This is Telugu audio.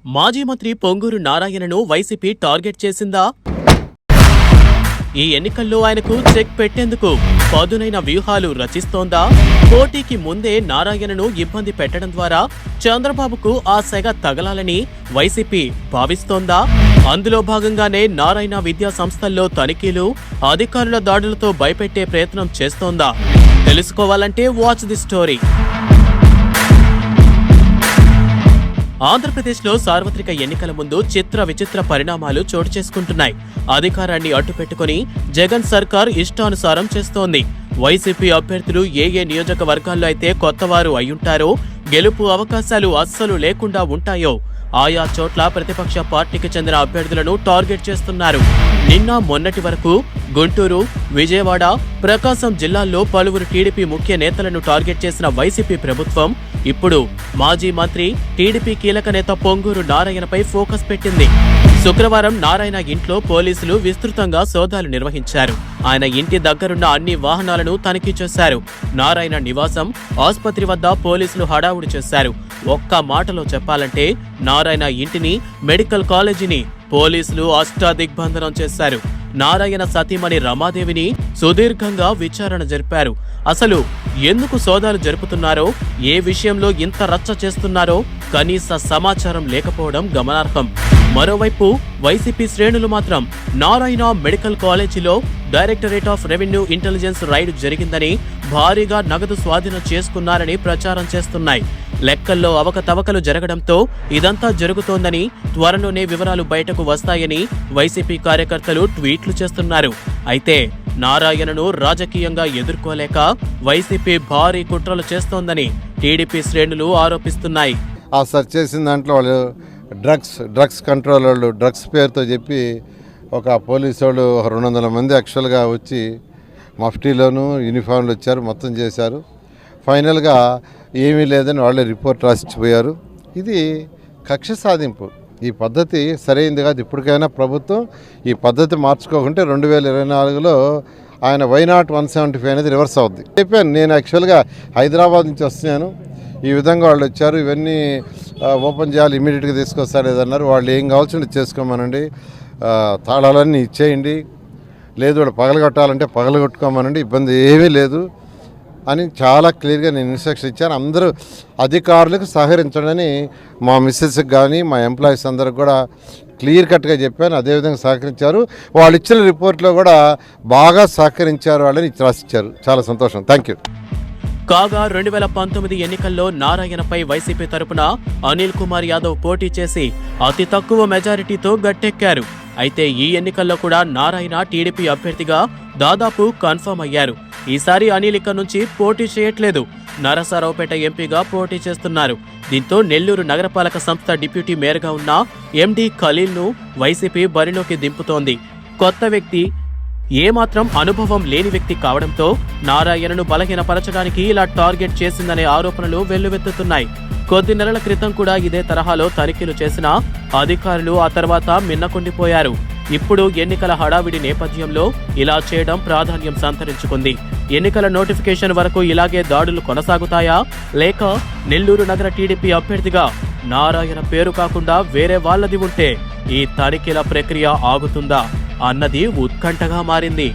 మాజీ మంత్రి పొంగూరు నారాయణను వైసీపీ టార్గెట్ చేసిందా? ఈ ఎన్నికల్లో ఆయనకు చెక్ పెట్టేందుకు పదునైన వ్యూహాలు రచిస్తోందా? పోటీకి ముందే నారాయణను ఇబ్బంది పెట్టడం ద్వారా చంద్రబాబుకు ఆ సెగ తగలాలని వైసీపీ భావిస్తోందా? అందులో భాగంగానే నారాయణ విద్యా సంస్థల్లో తనిఖీలు, అధికారుల దాడులతో భయపెట్టే ప్రయత్నం చేస్తోందా? తెలుసుకోవాలంటే వాచ్ ది స్టోరీ. ఆంధ్రప్రదేశ్లో సార్వత్రిక ఎన్నికల ముందు చిత్ర విచిత్ర పరిణామాలు చోటు చేసుకుంటున్నాయి. అధికారాన్ని అడ్డుపెట్టుకుని జగన్ సర్కార్ ఇష్టానుసారం చేస్తోంది. వైసీపీ అభ్యర్థులు ఏ నియోజకవర్గాల్లో అయితే కొత్తవారు అయ్యుంటారో, గెలుపు అవకాశాలు అస్సలు లేకుండా ఉంటాయో ఆయా చోట్ల ప్రతిపక్ష పార్టీకి చెందిన అభ్యర్థులను టార్గెట్ చేస్తున్నారు. నిన్న మొన్నటి వరకు గుంటూరు, విజయవాడ, ప్రకాశం జిల్లాల్లో పలువురు టీడీపీ ముఖ్య నేతలను టార్గెట్ చేసిన వైసీపీ ప్రభుత్వం ఇప్పుడు మాజీ మంత్రి, టీడీపీ కీలక నేత పొంగూరు నారాయణపై ఫోకస్ పెట్టింది. శుక్రవారం నారాయణ ఇంట్లో పోలీసులు విస్తృతంగా సోదాలు నిర్వహించారు. ఆయన ఇంటి దగ్గరున్న అన్ని వాహనాలను తనిఖీ చేశారు. నారాయణ నివాసం, ఆసుపత్రి వద్ద పోలీసులు హడావుడి చేశారు. ఒక్క మాటలో చెప్పాలంటే నారాయణ ఇంటిని, మెడికల్ కాలేజీని పోలీసులు అష్టాదిగ్బంధనం చేశారు. నారాయణ సతీమణి రమాదేవిని సుదీర్ఘంగా విచారణ జరిపారు. అసలు ఎందుకు సోదాలు జరుపుతున్నారో, ఏ విషయంలో ఇంత రచ్చ చేస్తున్నారో కనీస సమాచారం లేకపోవడం గమనార్హం. మరోవైపు వైసీపీ శ్రేణులు మాత్రం నారాయణ మెడికల్ కాలేజీలో directorate of revenue intelligence raid జరిగిందని, భారీగా నగదు స్వాధీనం చేసుకున్నారని ప్రచారం చేస్తున్నాయి. లెక్కల్లో అవకతవకలు జరగడంతో ఇదంతా జరుగుతోందని, త్వరలోనే వివరాలు బయటకు వస్తాయని వైసీపీ కార్యకర్తలు ట్వీట్లు చేస్తున్నారు. అయితే నారాయణను రాజకీయంగా ఎదుర్కోలేక వైసీపీ భారీ కుట్రలు చేస్తోందని టీడీపీ శ్రేణులు ఆరోపిస్తున్నాయి. ఆ సెర్చ్ చేసిన దాంట్లో వాళ్ళు డ్రగ్స్ కంట్రోల్ వాళ్ళు డ్రగ్స్ పేరుతో చెప్పి ఒక పోలీసు వాళ్ళు 200 మంది యాక్చువల్గా వచ్చి మఫ్టీలోను యూనిఫామ్లు వచ్చారు, మొత్తం చేశారు. ఫైనల్గా ఏమీ లేదని వాళ్ళే రిపోర్ట్ రాసిచ్చిపోయారు. ఇది కక్ష సాధింపు. ఈ పద్ధతి సరైనది కాదు. ఇప్పటికైనా ప్రభుత్వం ఈ పద్ధతి మార్చుకోకుంటే 2024లో ఆయన వైనాట్ 175 అనేది రివర్స్ అవుద్ది. చెప్పాను నేను, యాక్చువల్గా హైదరాబాద్ నుంచి వస్తున్నాను, ఈ విధంగా వాళ్ళు వచ్చారు, ఇవన్నీ ఓపెన్ చేయాలి, ఇమీడియట్గా తీసుకొస్తారు ఏదన్నారు. వాళ్ళు ఏం కావాల్సింది చేసుకోమనండి, తాళాలన్నీ ఇచ్చేయండి, లేదు వాళ్ళు పగలగొట్టాలంటే పగలగొట్టుకోమనండి, ఇబ్బంది ఏమీ లేదు అని చాలా క్లియర్గా నేను ఇన్స్ట్రక్షన్ ఇచ్చాను. అందరూ అధికారులకు సహకరించడని మా మిస్సెస్కి కానీ మా ఎంప్లాయీస్ అందరికి కూడా క్లియర్ కట్గా చెప్పాను. అదేవిధంగా సహకరించారు. వాళ్ళు ఇచ్చిన రిపోర్ట్లో కూడా బాగా సహకరించారు, వాళ్ళని రాసిచ్చారు. చాలా సంతోషం. Thank you. కాగా 2019 ఎన్నికల్లో నారాయణపై వైసీపీ తరపున అనిల్ కుమార్ యాదవ్ పోటీ చేసి అతి తక్కువ మెజారిటీతో గట్టెక్కారు. అయితే ఈ ఎన్నికల్లో కూడా నారాయణ టీడీపీ అభ్యర్థిగా దాదాపు కన్ఫర్మ్ అయ్యారు. ఈసారి అనిల్ ఇక నుంచి పోటీ చేయట్లేదు, నరసరావుపేట ఎంపీగా పోటీ చేస్తున్నారు. దీంతో నెల్లూరు నగరపాలక సంస్థ డిప్యూటీ మేయర్గా ఉన్న ఎండి ఖలీల్ను వైసీపీ బరిలోకి దింపుతోంది. కొత్త వ్యక్తి, ఏమాత్రం అనుభవం లేని వ్యక్తి కావడంతో నారాయణను బలహీనపరచడానికి ఇలా టార్గెట్ చేసిందనే ఆరోపణలు వెల్లువెత్తుతున్నాయి. కొద్ది నెలల క్రితం కూడా ఇదే తరహాలో తనిఖీలు చేసిన అధికారులు ఆ తర్వాత మిన్నకుండిపోయారు. ఇప్పుడు ఎన్నికల హడావిడి నేపథ్యంలో ఇలా చేయడం ప్రాధాన్యం సంతరించుకుంది. ఎన్నికల నోటిఫికేషన్ వరకు ఇలాగే దాడులు కొనసాగుతాయా, లేక నెల్లూరు నగర టీడీపీ అభ్యర్థిగా నారాయణ పేరు కాకుండా వేరే వాళ్ళది ఉంటే ఈ తనిఖీల ప్రక్రియ ఆగుతుందా అన్నది ఉత్కంఠగా మారింది.